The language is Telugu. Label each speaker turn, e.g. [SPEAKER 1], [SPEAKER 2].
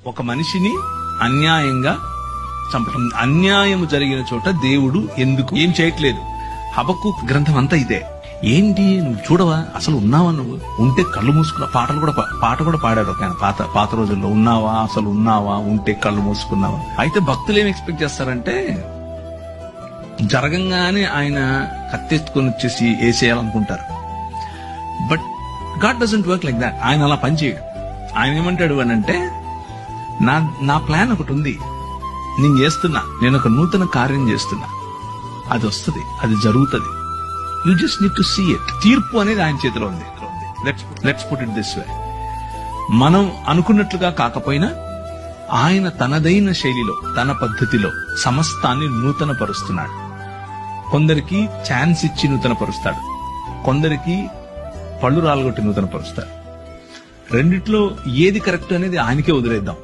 [SPEAKER 1] ఒక మనిషిని అన్యాయంగా చంపడం, అన్యాయం జరిగిన చోట దేవుడు ఎందుకు ఏం చేయట్లేదు. హబక్కూకు గ్రంథం అంతా ఇదే. ఏంటి నువ్వు చూడవా, అసలు ఉన్నావా, నువ్వు ఉంటే కళ్ళు మూసుకున్నా. పాట కూడా పాడాడు ఒక ఆయన పాత రోజుల్లో, ఉన్నావా, అసలు ఉన్నావా, ఉంటే కళ్ళు మూసుకున్నావా. అయితే భక్తులు ఏం ఎక్స్పెక్ట్ చేస్తారంటే జరగంగానే ఆయన కత్తెత్తుకొని వచ్చేసి వేసేయాలనుకుంటారు. But God doesn't work like that. ఆయన అలా పనిచేయడు. ఆయన ఏమంటాడు అని అంటే, నా ప్లాన్ ఒకటి ఉంది, నేను చేస్తున్నా, నేను ఒక నూతన కార్యం చేస్తున్నా, అది వస్తుంది, అది జరుగుతుంది, you just need to see it. తీర్పు అనేది ఆయన చేతిలో ఉంది. Let's put it this way. మనం అనుకున్నట్లుగా కాకపోయినా ఆయన తనదైన శైలిలో, తన పద్ధతిలో సమస్తాన్ని నూతన పరుస్తున్నాడు. కొందరికి ఛాన్స్ ఇచ్చి నూతన పరుస్తాడు, కొందరికి పళ్ళు రాలగొట్టి నూతన పరుస్తాడు. రెండిట్లో ఏది కరెక్ట్ అనేది ఆయనకే వదిలేద్దాం.